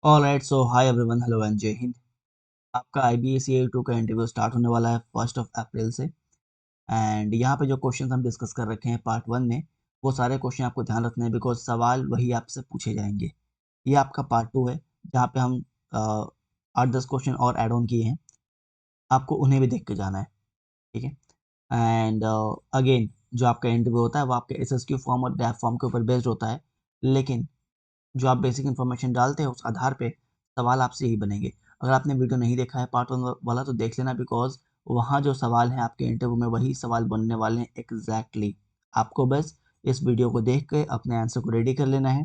Alright, so hi everyone, hello and जय हिंद। आपका IBAC A2 का इंटरव्यू स्टार्ट होने वाला है 1 अप्रैल से। एंड यहाँ पे जो क्वेश्चन हम डिस्कस कर रखे हैं पार्ट 1 में, वो सारे क्वेश्चन आपको ध्यान रखने हैं बिकॉज सवाल वही आपसे पूछे जाएंगे। ये आपका पार्ट 2 है जहाँ पे हम 8-10 क्वेश्चन और ऐड ऑन किए हैं, आपको उन्हें भी देख के जाना है। ठीक है। एंड अगेन जो आपका इंटरव्यू होता है वो आपके SSQ फॉर्म और डैप फॉर्म के ऊपर बेस्ड होता है, लेकिन जो आप बेसिक इन्फॉर्मेशन डालते हैं उस आधार पे सवाल आपसे यही बनेंगे। अगर आपने वीडियो नहीं देखा है पार्ट 1 वाला तो देख लेना, बिकॉज वहाँ जो सवाल हैं आपके इंटरव्यू में वही सवाल बनने वाले हैं एग्जैक्टली। आपको बस इस वीडियो को देख के अपने आंसर को रेडी कर लेना है।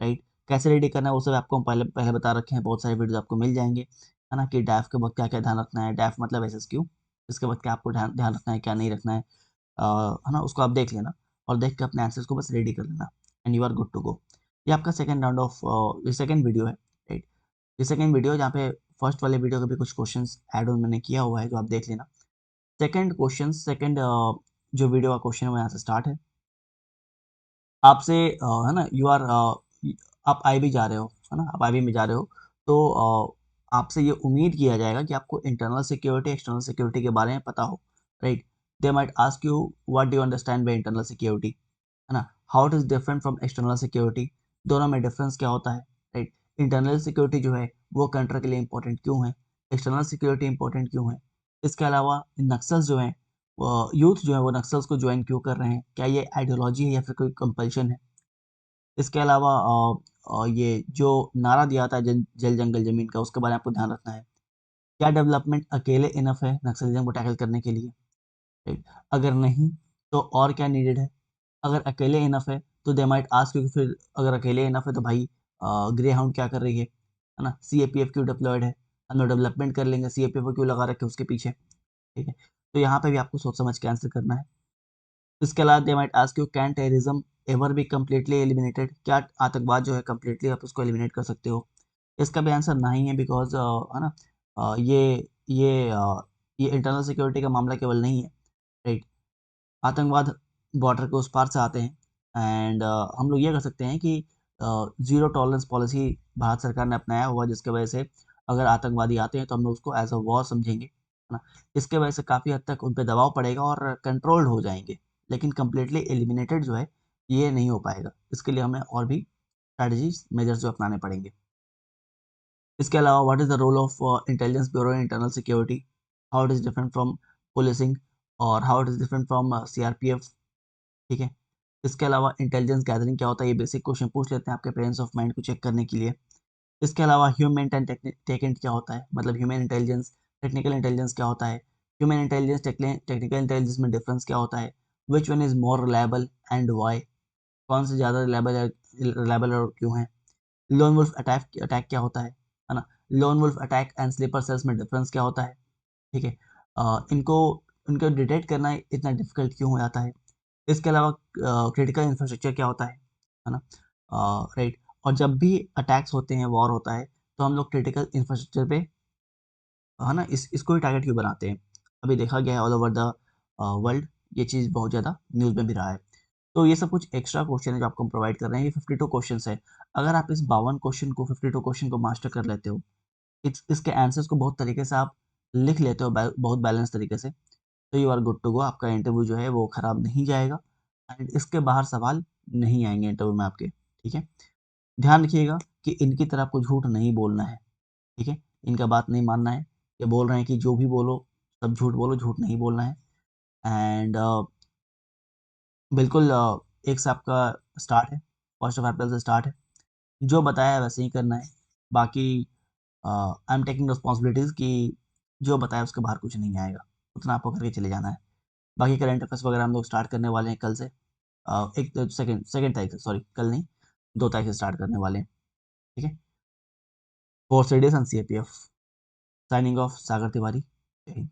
राइट, कैसे रेडी करना है वो सब आपको हम पहले पहले बता रखे हैं, बहुत सारे वीडियो आपको मिल जाएंगे, है ना, कि डैफ के वक्त क्या क्या ध्यान रखना है, डैफ मतलब SSQ, इसके वक्त क्या आपको ध्यान ध्यान रखना है क्या नहीं रखना है, है ना, उसको आप देख लेना और देख के अपने आंसर्स को बस रेडी कर लेना and you are good to go. ये आपका सेकंड राउंड ऑफ ये सेकंड वीडियो है। राइट, ये सेकंड वीडियो जहाँ पे फर्स्ट वाले वीडियो के भी कुछ क्वेश्चंस ऐड ऑन मैंने किया हुआ है जो आप देख लेना। सेकंड क्वेश्चन, सेकंड जो वीडियो का क्वेश्चन है वो यहाँ से स्टार्ट है। आपसे है ना, यू आर आप IB जा रहे हो, है ना, आप IB में जा रहे हो, तो आपसे ये उम्मीद किया जाएगा कि आपको इंटरनल सिक्योरिटी एक्सटर्नल सिक्योरिटी के बारे में पता हो। Right, they might ask you what do you understand by internal security, है ना, how it is different from external security, दोनों में डिफरेंस क्या होता है। राइट, इंटरनल सिक्योरिटी जो है वो कंट्री के लिए इंपॉर्टेंट क्यों है, एक्सटर्नल सिक्योरिटी इंपॉर्टेंट क्यों है। इसके अलावा नक्सल्स जो हैं, यूथ जो है वो नक्सल्स को ज्वाइन क्यों कर रहे हैं, क्या ये आइडियोलॉजी है या फिर कोई कंपल्शन है। इसके अलावा ये जो नारा दिया था जल जल जंगल जमीन का, उसके बारे में आपको ध्यान रखना है। क्या डेवलपमेंट अकेले इनफ है नक्सलिज्म को टैकल करने के लिए। राइट, अगर नहीं तो और क्या नीडेड है। अगर अकेले इनफ है तो दे माइट आस्क, क्योंकि फिर अगर अकेले इनफ है तो भाई ग्रे हाउंड क्या कर रही है ना, CAPF क्यों डिप्लॉयड है, हम लोग डेवलपमेंट कर लेंगे, CAPF को क्यों लगा रखे उसके पीछे। ठीक है, तो यहाँ पे भी आपको सोच समझ के आंसर करना है। इसके अलावा they might ask you, can terrorism ever be completely eliminated, क्या आतंकवाद जो है कम्प्लीटली आप उसको एलिमिनेट कर सकते हो। इसका भी आंसर नहीं है, बिकॉज है ना, ये ये इंटरनल सिक्योरिटी का मामला केवल नहीं है। राइट, आतंकवाद बॉर्डर के उस पार से आते हैं एंड हम लोग ये कर सकते हैं कि ज़ीरो टॉलरेंस पॉलिसी भारत सरकार ने अपनाया हुआ, जिसके वजह से अगर आतंकवादी आते हैं तो हम लोग उसको एज अ वॉर समझेंगे, है ना। इसके वजह से काफ़ी हद तक उन पे दबाव पड़ेगा और कंट्रोल्ड हो जाएंगे, लेकिन कम्प्लीटली एलिमिनेटेड जो है ये नहीं हो पाएगा। इसके लिए हमें और भी स्ट्रैटेजीज मेजर्स जो अपनाने पड़ेंगे। इसके अलावा what is the role of intelligence bureau in internal security, how it is different from policing और how it is different from CRPF। ठीक है, इसके अलावा इंटेलिजेंस गैदरिंग क्या होता है, ये बेसिक क्वेश्चन पूछ लेते हैं आपके प्रेजेंस ऑफ माइंड को चेक करने के लिए। इसके अलावा ह्यूमन एंड टेकेंट क्या होता है, मतलब ह्यूमन इंटेलिजेंस टेक्निकल इंटेलिजेंस क्या होता है, ह्यूमन इंटेलिजेंस टेक्निकल इंटेलिजेंस में डिफरेंस क्या होता है, which one is more reliable and why, कौन से ज़्यादा रिलायबल और क्यों है। लोन वुल्फ अटैक अटैक क्या होता है ना, lone wolf attack and sleeper cells में डिफरेंस क्या होता है। ठीक है, इनको इनको डिटेक्ट करना इतना डिफिकल्ट क्यों हो जाता है। इसके अलावा क्रिटिकल इंफ्रास्ट्रक्चर क्या होता है ना, राइट, और जब भी अटैक्स होते हैं, वॉर होता है, तो हम लोग क्रिटिकल इंफ्रास्ट्रक्चर पे, है ना, इसको ही टारगेट क्यों बनाते हैं। अभी देखा गया है ऑल ओवर द वर्ल्ड, ये चीज़ बहुत ज़्यादा न्यूज़ में भी रहा है। तो ये सब कुछ एक्स्ट्रा क्वेश्चन है जो आपको हम प्रोवाइड कर रहे हैं। ये 52 क्वेश्चन है। अगर आप इस 52 क्वेश्चन को 52 क्वेश्चन को मास्टर कर लेते हो, इसके आंसर्स को बहुत तरीके से आप लिख लेते हो, बहुत बैलेंस तरीके से, तो you are good to go. आपका इंटरव्यू जो है वो खराब नहीं जाएगा एंड इसके बाहर सवाल नहीं आएंगे इंटरव्यू में आपके। ठीक है, ध्यान रखिएगा कि इनकी तरह आपको झूठ नहीं बोलना है। ठीक है, इनका बात नहीं मानना है। ये बोल रहे हैं कि जो भी बोलो सब झूठ बोलो, झूठ नहीं बोलना है। एंड बिल्कुल एक से आपका स्टार्ट है, 1 अप्रैल से स्टार्ट है। जो बताया है वैसे ही करना है। बाकी आई एम टेकिंग रिस्पॉन्सिबिलिटीज़ कि जो बताया उसके बाहर कुछ नहीं आएगा, उतना आपको करके चले जाना है। बाकी करंट अफेयर्स वगैरह हम लोग स्टार्ट करने वाले हैं कल से, एक सेकेंड सेकेंड तारीख से, सॉरी कल नहीं, 2 तारीख से स्टार्ट करने वाले हैं। ठीक है, for CDS and CAPF, signing off, Sagar Tiwari. जय हिंद।